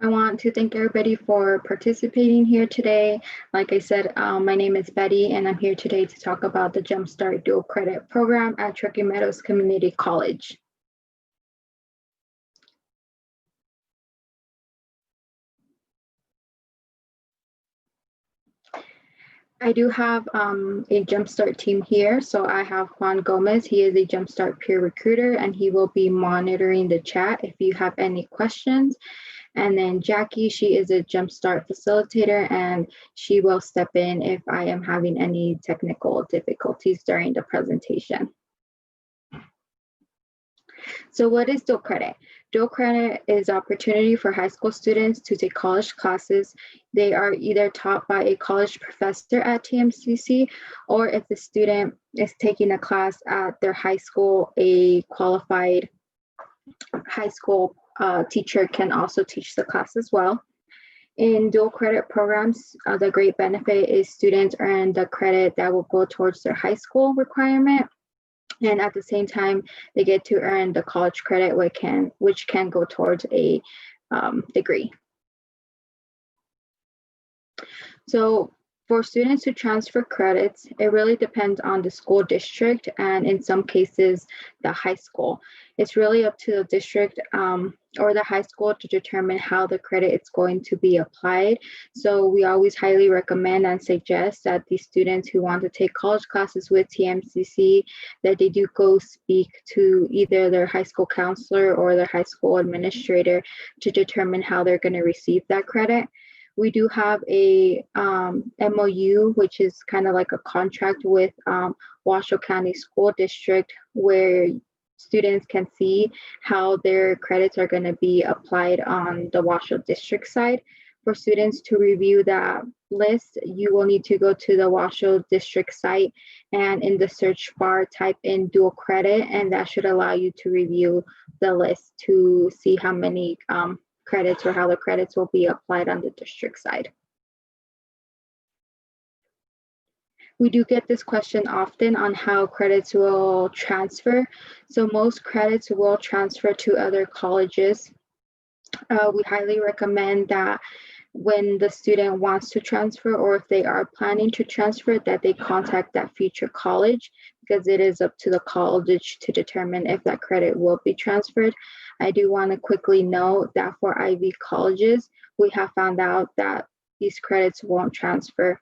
I want to thank everybody for participating here today. Like I said, my name is Betty, and I'm here today to talk about the Jumpstart Dual Credit Program at Truckee Meadows Community College. I do have a Jumpstart team here. So I have Juan Gomez. He is a Jumpstart peer recruiter, and he will be monitoring the chat if you have any questions. And then Jackie, she is a Jumpstart facilitator, and she will step in if I am having any technical difficulties during the presentation. So what is dual credit? Dual credit is opportunity for high school students to take college classes. They are either taught by a college professor at TMCC, or if the student is taking a class at their high school, a qualified high school teacher can also teach the class as well. In dual credit programs, the great benefit is students earn the credit that will go towards their high school requirement. And at the same time, they get to earn the college credit, which can go towards a degree. So for students who transfer credits, it really depends on the school district, and in some cases, the high school. It's really up to the district or the high school to determine how the credit is going to be applied. So we always highly recommend and suggest that the students who want to take college classes with TMCC, that they do go speak to either their high school counselor or their high school administrator to determine how they're going to receive that credit. We do have a MOU, which is kind of like a contract with Washoe County School District, where students can see how their credits are going to be applied on the Washoe District side. For students to review that list, you will need to go to the Washoe District site and in the search bar type in dual credit, and that should allow you to review the list to see how many credits or how the credits will be applied on the district side. We do get this question often on how credits will transfer. So most credits will transfer to other colleges. We highly recommend that when the student wants to transfer, or if they are planning to transfer, that they contact that future college, because it is up to the college to determine if that credit will be transferred. I do want to quickly note that for Ivy colleges, we have found out that these credits won't transfer.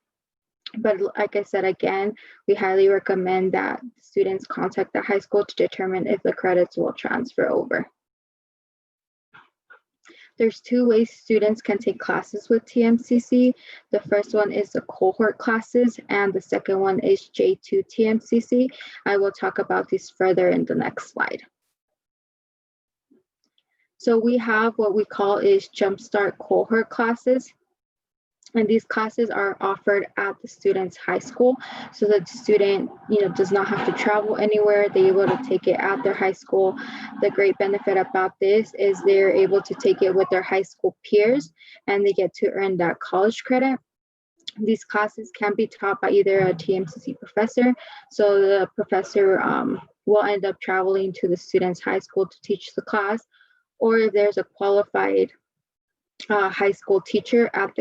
But like I said, again, we highly recommend that students contact the high school to determine if the credits will transfer over. There's two ways students can take classes with TMCC. The first one is the cohort classes, and the second one is J2 TMCC. I will talk about these further in the next slide. So we have what we call is Jumpstart cohort classes. And these classes are offered at the student's high school, so that the student, does not have to travel anywhere. They're able to take it at their high school. The great benefit about this is they're able to take it with their high school peers, and they get to earn that college credit. These classes can be taught by either a TMCC professor, so the professor will end up traveling to the student's high school to teach the class, or if there's a qualified high school teacher at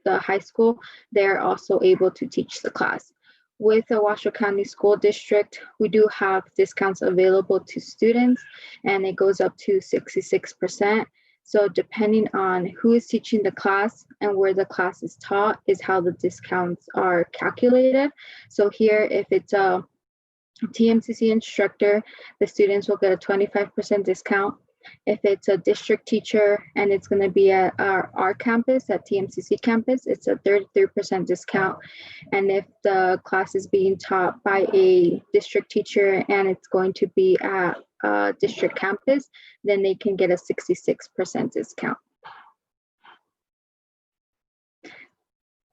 the high school, they're also able to teach the class. With the Washoe County School District, we do have discounts available to students, and it goes up to 66%. So depending on who is teaching the class and where the class is taught is how the discounts are calculated. So here, if it's a TMCC instructor, the students will get a 25% discount. If it's a district teacher and it's going to be at our campus, at TMCC campus, it's a 33% discount. And if the class is being taught by a district teacher and it's going to be at a district campus, then they can get a 66% discount.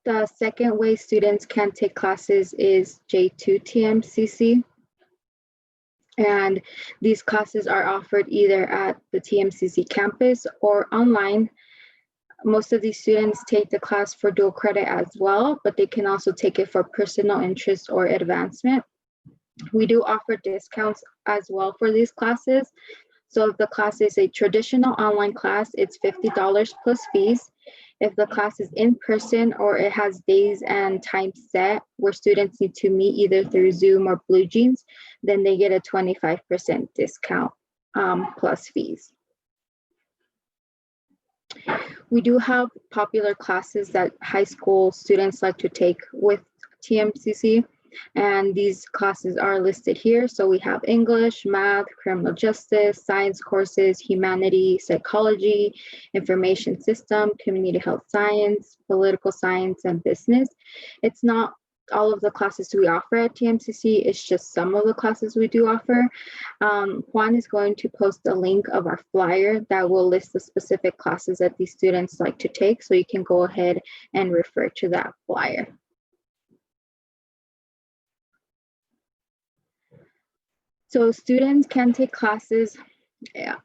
The second way students can take classes is J2 TMCC. And these classes are offered either at the TMCC campus or online. Most of these students take the class for dual credit as well, but they can also take it for personal interest or advancement. We do offer discounts as well for these classes. So if the class is a traditional online class, it's $50 plus fees. If the class is in person or it has days and times set where students need to meet either through Zoom or Blue Jeans, then they get a 25% discount plus fees. We do have popular classes that high school students like to take with TMCC, and these classes are listed here. So we have English, math, criminal justice, science courses, humanity, psychology, information system, community health science, political science, and business. It's not all of the classes we offer at TMCC, it's just some of the classes we do offer. Juan is going to post a link of our flyer that will list the specific classes that these students like to take, so you can go ahead and refer to that flyer. So students can take classes at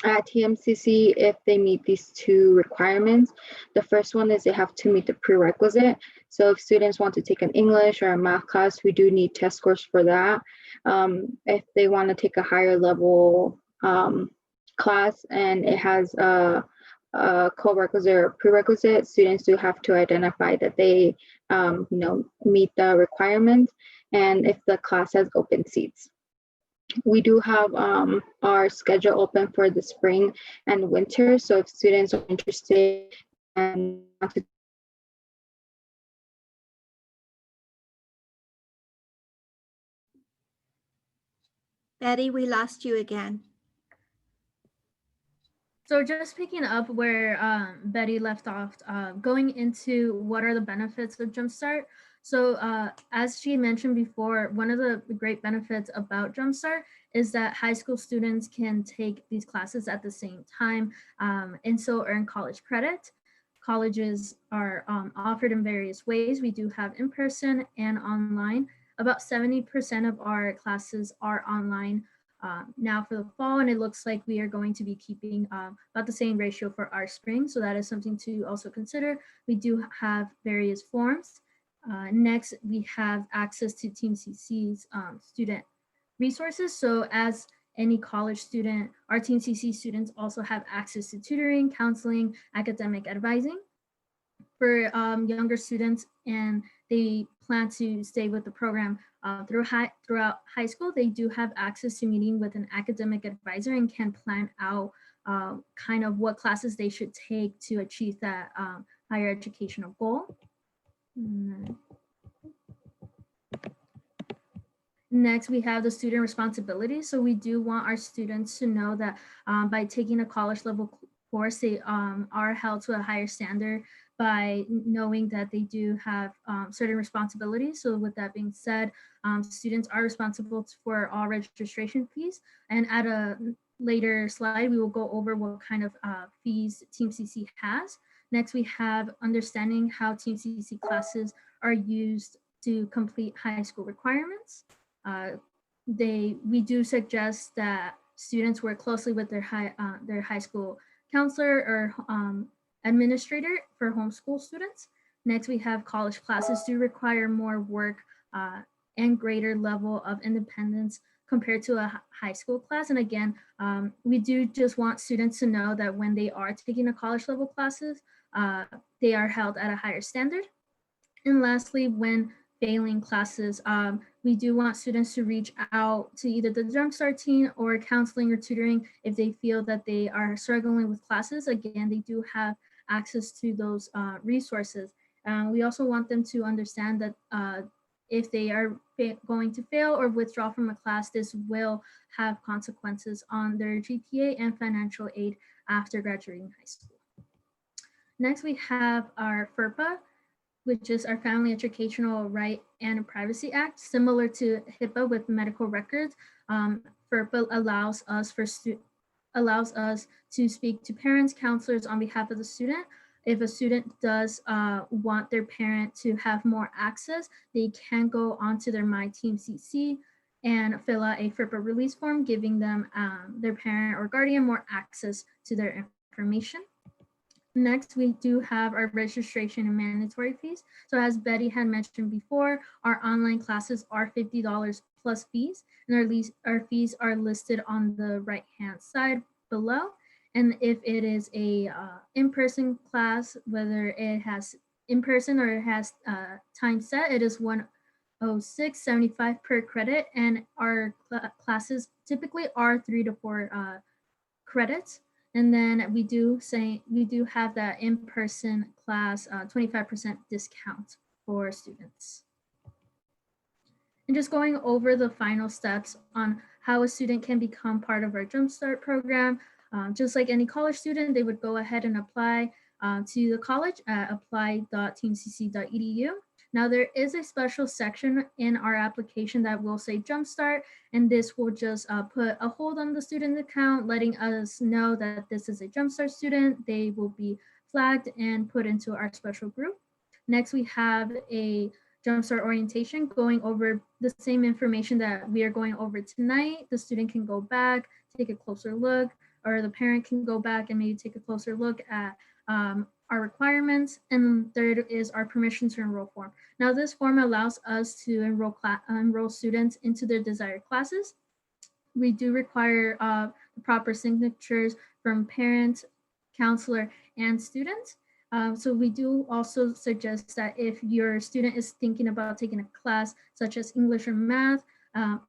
TMCC if they meet these two requirements. The first one is they have to meet the prerequisite. So if students want to take an English or a math class, we do need test scores for that. If they want to take a higher level class and it has a co-requisite or prerequisite, students do have to identify that they meet the requirements, and if the class has open seats. We do have our schedule open for the spring and winter. So if students are interested and want to Betty, we lost you again. So just picking up where Betty left off, going into what are the benefits of Jumpstart. So as she mentioned before, one of the great benefits about Jumpstart is that high school students can take these classes at the same time and so earn college credit. Colleges are offered in various ways. We do have in-person and online. About 70% of our classes are online now for the fall, and it looks like we are going to be keeping about the same ratio for our spring. So that is something to also consider. We do have various forms. Next, we have access to TMCC's student resources. So as any college student, our TMCC students also have access to tutoring, counseling, academic advising. For younger students and they plan to stay with the program throughout high school, they do have access to meeting with an academic advisor and can plan out kind of what classes they should take to achieve that higher educational goal. Next, we have the student responsibility. So we do want our students to know that by taking a college level course, they are held to a higher standard by knowing that they do have certain responsibilities. So with that being said, students are responsible for all registration fees. And at a later slide, we will go over what kind of fees TMCC has. Next, we have understanding how TMCC classes are used to complete high school requirements. We do suggest that students work closely with their high school counselor or administrator for homeschool students. Next, we have college classes do require more work and greater level of independence compared to a high school class. And again, we do just want students to know that when they are taking a college level classes, they are held at a higher standard. And lastly, when failing classes, we do want students to reach out to either the Jumpstart team or counseling or tutoring if they feel that they are struggling with classes. Again, they do have access to those resources. We also want them to understand that if they are going to fail or withdraw from a class, this will have consequences on their GPA and financial aid after graduating high school. Next, we have our FERPA, which is our Family Educational Right and Privacy Act. Similar to HIPAA with medical records, FERPA allows us to speak to parents, counselors on behalf of the student. If a student does want their parent to have more access, they can go onto their My TMCC and fill out a FERPA release form, giving them their parent or guardian more access to their information. Next, we do have our registration and mandatory fees. So as Betty had mentioned before, our online classes are $50 plus fees, and our fees are listed on the right-hand side below. And if it is a in-person class, whether it has in-person or it has time set, it is 106.75 per credit, and our classes typically are 3 to 4 credits. And then we do have that in-person class 25% discount for students. And just going over the final steps on how a student can become part of our Jumpstart program. Just like any college student, they would go ahead and apply to the college at apply.tmcc.edu. Now there is a special section in our application that will say Jumpstart, and this will just put a hold on the student account, letting us know that this is a Jumpstart student. They will be flagged and put into our special group. Next, we have a Jumpstart orientation going over the same information that we are going over tonight. The student can go back, take a closer look, or the parent can go back and maybe take a closer look at our requirements. And third is our permission to enroll form. Now this form allows us to enroll students into their desired classes. We do require the proper signatures from parents, counselor, and students. So we do also suggest that if your student is thinking about taking a class such as English or math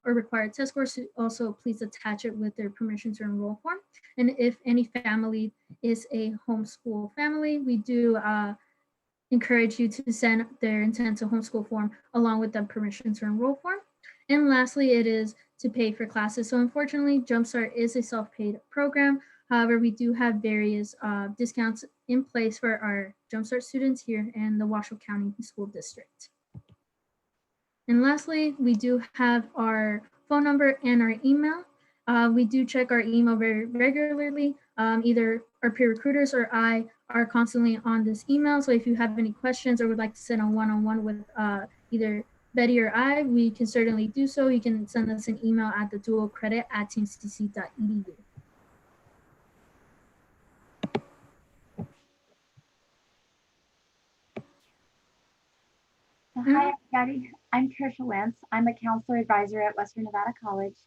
or required test scores, also please attach it with their permission to enroll form. And if any family is a homeschool family, we do encourage you to send their intent to homeschool form along with the permission to enroll form. And lastly, it is to pay for classes. So unfortunately, Jumpstart is a self-paid program. However, we do have various discounts in place for our Jumpstart students here in the Washoe County School District. And lastly, we do have our phone number and our email. We do check our email very regularly. Either our peer recruiters or I are constantly on this email. So if you have any questions or would like to sit on one-on-one with either Betty or I, we can certainly do so. You can send us an email at thedualcredit@tmcc.edu. Hi, everybody. I'm Tricia Wentz. I'm a counselor advisor at Western Nevada College,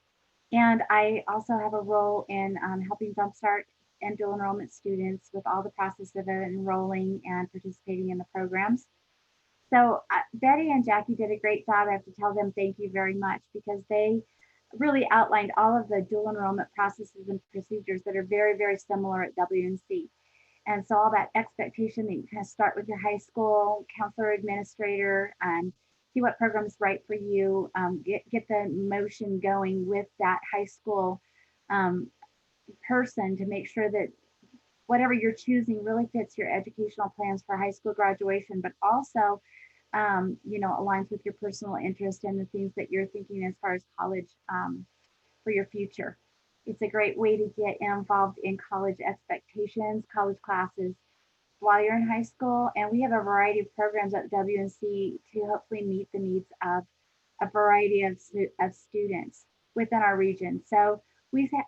and I also have a role in helping Jumpstart and dual enrollment students with all the process of enrolling and participating in the programs. So Betty and Jackie did a great job. I have to tell them thank you very much because they really outlined all of the dual enrollment processes and procedures that are very, very similar at WNC. And so all that expectation that you kind of start with your high school counselor administrator and see what program's right for you, get the motion going with that high school person to make sure that whatever you're choosing really fits your educational plans for high school graduation, but also aligns with your personal interest and the things that you're thinking as far as college for your future. It's a great way to get involved in college expectations, college classes while you're in high school. And we have a variety of programs at WNC to hopefully meet the needs of a variety of students within our region. So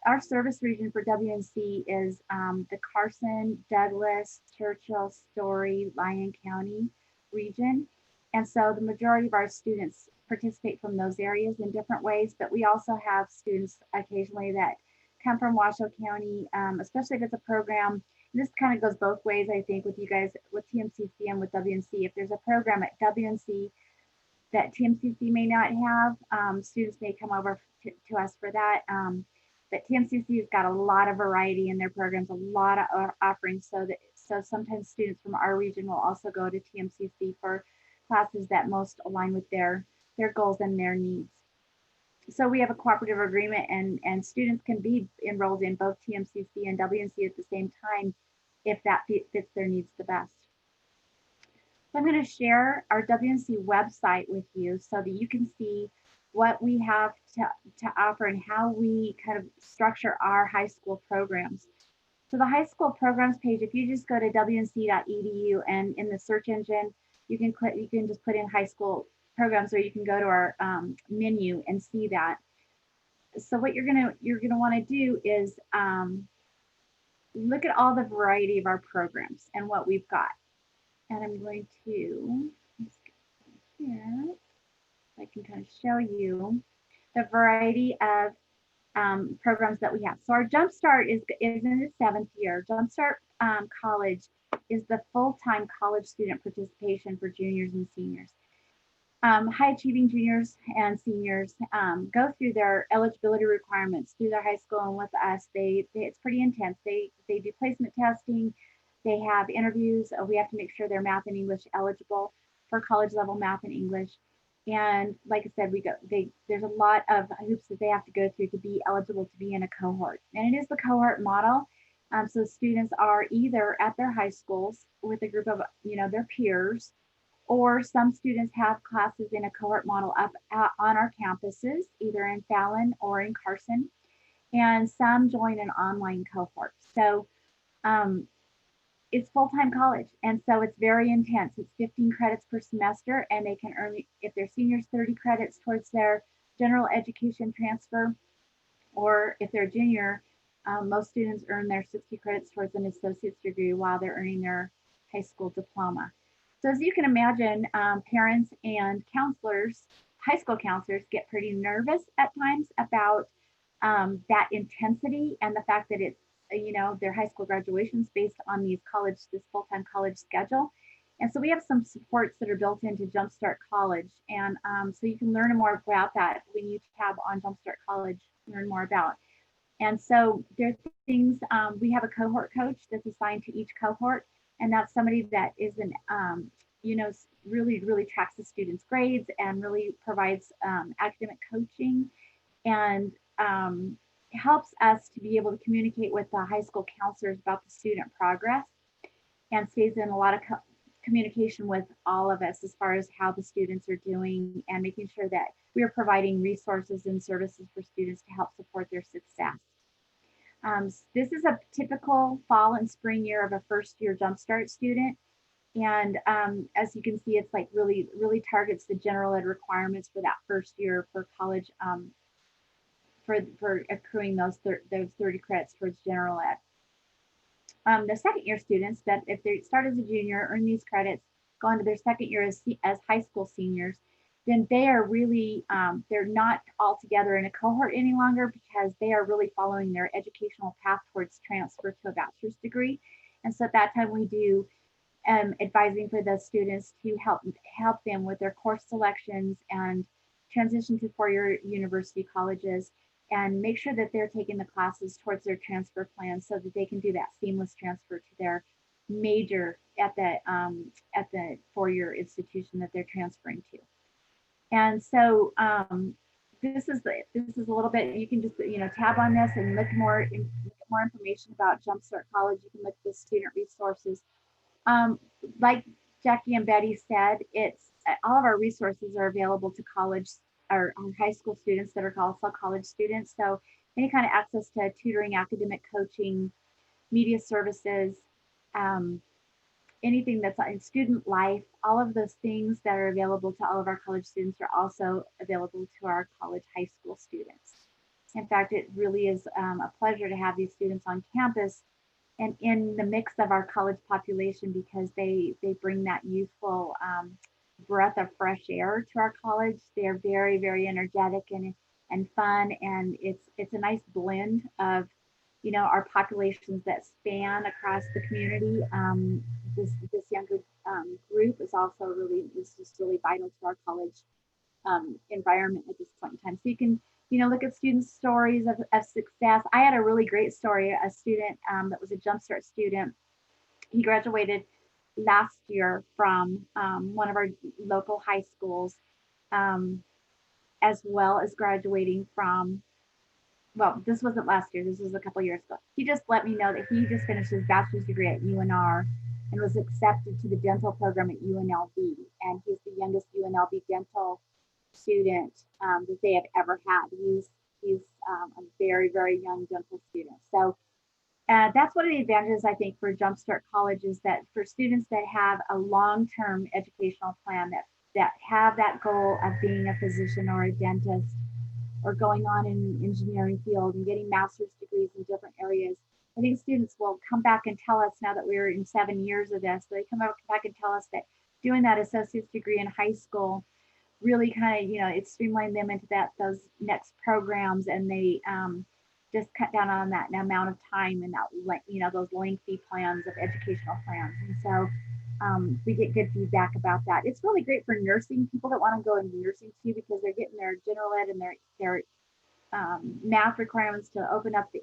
our service region for WNC is the Carson, Douglas, Churchill, Story, Lyon County region. And so the majority of our students participate from those areas in different ways, but we also have students occasionally that come from Washoe County, especially if it's a program. This kind of goes both ways, I think, with you guys, with TMCC and with WNC. If there's a program at WNC that TMCC may not have, students may come over to us for that. But TMCC has got a lot of variety in their programs, a lot of offerings, so sometimes students from our region will also go to TMCC for classes that most align with their goals and their needs. So we have a cooperative agreement, and students can be enrolled in both TMCC and WNC at the same time if that fits their needs the best. So I'm going to share our WNC website with you so that you can see what we have to offer and how we kind of structure our high school programs. So the high school programs page, if you just go to wnc.edu and in the search engine, you can just put in high school programs, or you can go to our menu and see that. So what you're gonna want to do is look at all the variety of our programs and what we've got. And I'm going to, let's get here, I can kind of show you. the variety of programs that we have. So our Jumpstart is in its 7th year. Jumpstart College is the full-time college student participation for juniors and seniors. High achieving juniors and seniors go through their eligibility requirements through their high school, and with us, it's pretty intense. They do placement testing, they have interviews. We have to make sure they're math and English eligible for college level math and English. And like I said, there's a lot of hoops that they have to go through to be eligible to be in a cohort. And it is the cohort model. So students are either at their high schools with a group of their peers, or some students have classes in a cohort model up on our campuses, either in Fallon or in Carson, and some join an online cohort. So it's full-time college, and so it's very intense. It's 15 credits per semester, and they can earn, if they're seniors, 30 credits towards their general education transfer, or if they're a junior, most students earn their 60 credits towards an associate's degree while they're earning their high school diploma. So as you can imagine, parents and counselors, high school counselors, get pretty nervous at times about that intensity and the fact that it's their high school graduations based on this full-time college schedule. And so we have some supports that are built into Jumpstart College. And so you can learn more about that when you tab on Jumpstart College, learn more about. And so there's things, we have a cohort coach that's assigned to each cohort. And that's somebody that is really tracks the students' grades and really provides academic coaching, and helps us to be able to communicate with the high school counselors about the student progress, and stays in a lot of communication with all of us as far as how the students are doing, and making sure that we are providing resources and services for students to help support their success. This is a typical fall and spring year of a first-year Jumpstart student. And as you can see, it's like really targets the general ed requirements for that first year for college, for accruing those 30 credits towards general ed. The second year students, that if they start as a junior, earn these credits, go on to their second year as high school seniors, then they are really, they're not all together in a cohort any longer, because they are really following their educational path towards transfer to a bachelor's degree. And so at that time we do advising for the students to help them with their course selections and transition to four-year university colleges, and make sure that they're taking the classes towards their transfer plan so that they can do that seamless transfer to their major at the four-year institution that they're transferring to. And so this is a little bit, you can just tab on this and look more information about Jumpstart College. You can look at the student resources. Like Jackie and Betty said, it's all of our resources are available to college or high school students that are also college students. So any kind of access to tutoring, academic coaching, media services, anything that's in student life, all of those things that are available to all of our college students are also available to our college high school students. In fact, it really is a pleasure to have these students on campus and in the mix of our college population, because they bring that youthful breath of fresh air to our college. They're very, very energetic and fun, and it's a nice blend of our populations that span across the community. This younger group is also just really vital to our college environment at this point in time. So you can look at students' stories of success. I had a really great story, a student that was a Jumpstart student. He graduated last year from one of our local high schools, as well as graduating from, well, this wasn't last year, this was a couple years ago. He just let me know that he just finished his bachelor's degree at UNR and was accepted to the dental program at UNLV. And he's the youngest UNLV dental student that they have ever had. He's a very, very young dental student. So that's one of the advantages, I think, for Jumpstart College, is that for students that have a long-term educational plan, that have that goal of being a physician or a dentist, or going on in engineering field and getting master's degrees in different areas. I think students will come back and tell us, now that we're in 7 years of this, they come back and tell us that doing that associate's degree in high school really kind of, it streamlined them into those next programs, and they just cut down on that amount of time and that, those lengthy plans of educational plans. And so we get good feedback about that. It's really great for nursing people that want to go into nursing too, because they're getting their general ed and their math requirements to open up the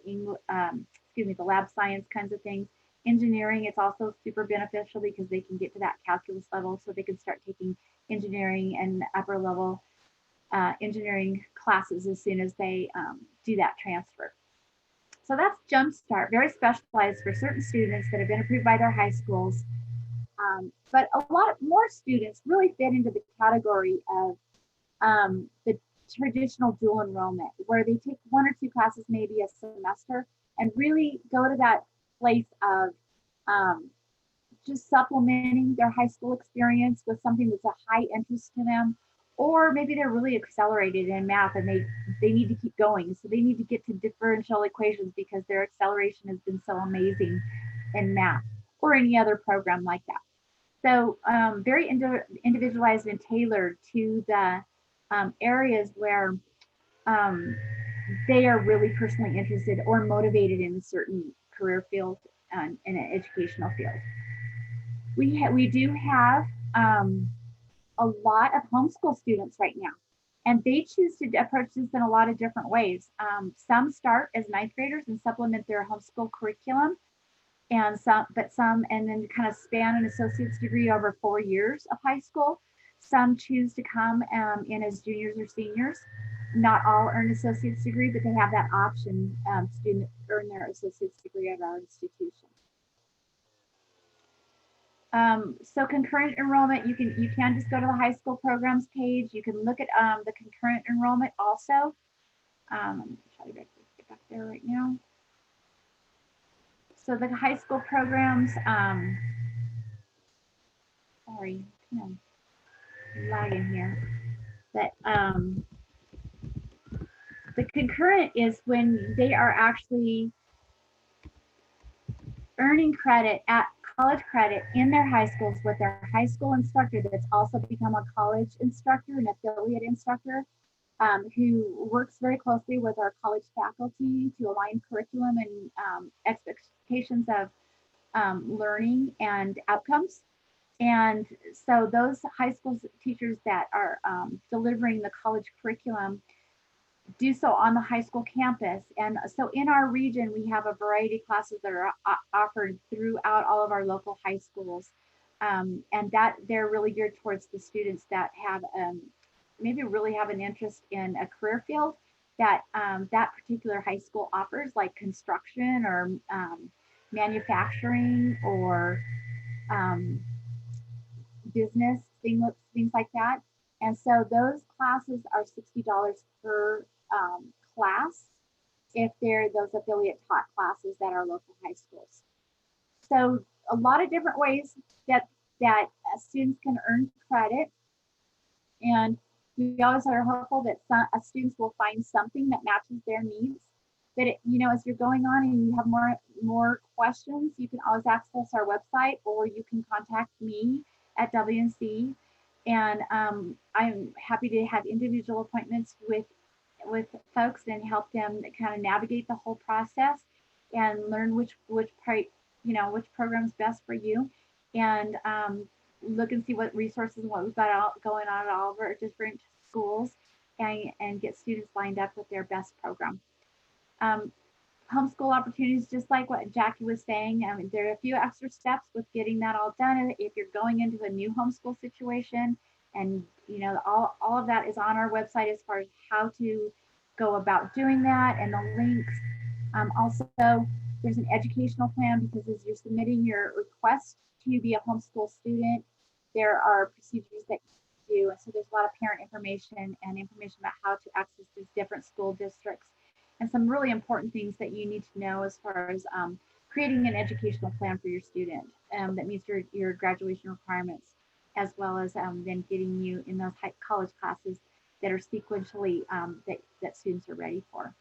the lab science kinds of things. Engineering, it's also super beneficial because they can get to that calculus level, so they can start taking engineering and upper level engineering classes as soon as they do that transfer. So that's Jumpstart, very specialized for certain students that have been approved by their high schools. But a lot more students really fit into the category of the traditional dual enrollment, where they take 1 or 2 classes maybe a semester and really go to that place of just supplementing their high school experience with something that's a high interest to them. Or maybe they're really accelerated in math and they need to keep going. So they need to get to differential equations because their acceleration has been so amazing in math or any other program like that. So very individualized and tailored to the areas where they are really personally interested or motivated in a certain career field in an educational field. We do have a lot of homeschool students right now, and they choose to approach this in a lot of different ways. Some start as 9th graders and supplement their homeschool curriculum, and then kind of span an associate's degree over 4 years of high school. Some choose to come in as juniors or seniors. Not all earn associate's degree, but they have that option to earn their associate's degree at our institution. So concurrent enrollment, you can just go to the high school programs page. You can look at the concurrent enrollment also. I'm trying to get back there right now. So the high school programs, sorry, I'm lagging here. But the concurrent is when they are actually earning credit at college credit in their high schools with their high school instructor that's also become a college instructor, an affiliate instructor, who works very closely with our college faculty to align curriculum and expectations of learning and outcomes. And so those high school teachers that are delivering the college curriculum do so on the high school campus. And so in our region, we have a variety of classes that are offered throughout all of our local high schools. And that they're really geared towards the students that have maybe really have an interest in a career field that that particular high school offers, like construction or manufacturing or business, things like that. And so those classes are $60 per class if they're those affiliate taught classes that are local high schools. So a lot of different ways that students can earn credit, and we always are hopeful that students will find something that matches their needs. That as you're going on and you have more questions, you can always access our website, or you can contact me at WNC, and I'm happy to have individual appointments with folks and help them kind of navigate the whole process and learn which program's best for you, and look and see what resources and what we've got going on at all of our different schools, and get students lined up with their best program. Homeschool opportunities, just like what Jackie was saying, there are a few extra steps with getting that all done if you're going into a new homeschool situation, and all of that is on our website as far as how to go about doing that and the links. Also, there's an educational plan, because as you're submitting your request to be a homeschool student, there are procedures that you do, and so there's a lot of parent information and information about how to access these different school districts, and some really important things that you need to know as far as creating an educational plan for your student that meets your graduation requirements, as well as then getting you in those college classes that are sequentially that students are ready for.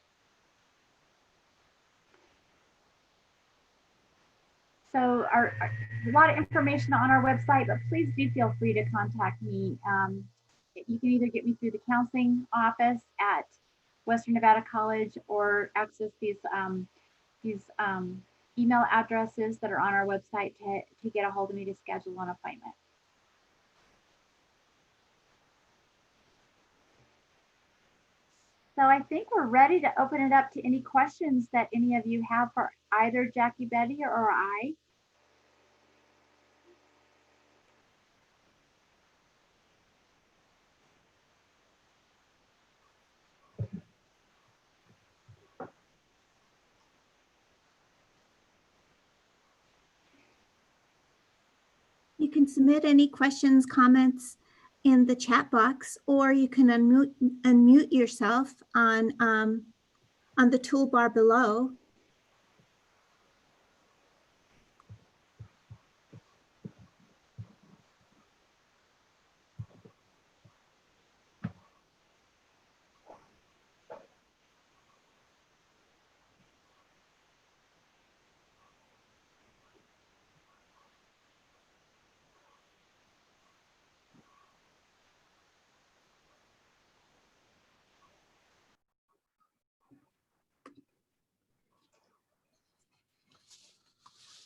So a lot of information on our website, but please do feel free to contact me You can either get me through the counseling office at Western Nevada College or access these email addresses that are on our website to get a hold of me to schedule an appointment. So I think we're ready to open it up to any questions that any of you have for either Jackie, Betty, or I. You can submit any questions, comments in the chat box, or you can unmute yourself on the toolbar below.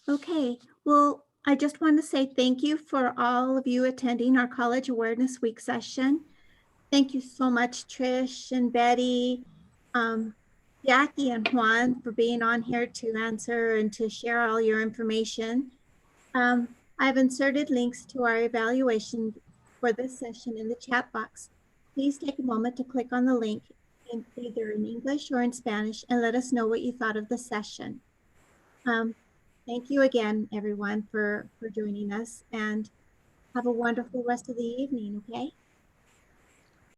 Okay, well, I just want to say thank you for all of you attending our College Awareness Week session. Thank you so much, Trish and Betty, Jackie and Juan, for being on here to answer and to share all your information. I've inserted links to our evaluation for this session in the chat box. Please take a moment to click on the link either in English or in Spanish and let us know what you thought of the session. Thank you again, everyone, for joining us, and have a wonderful rest of the evening, okay?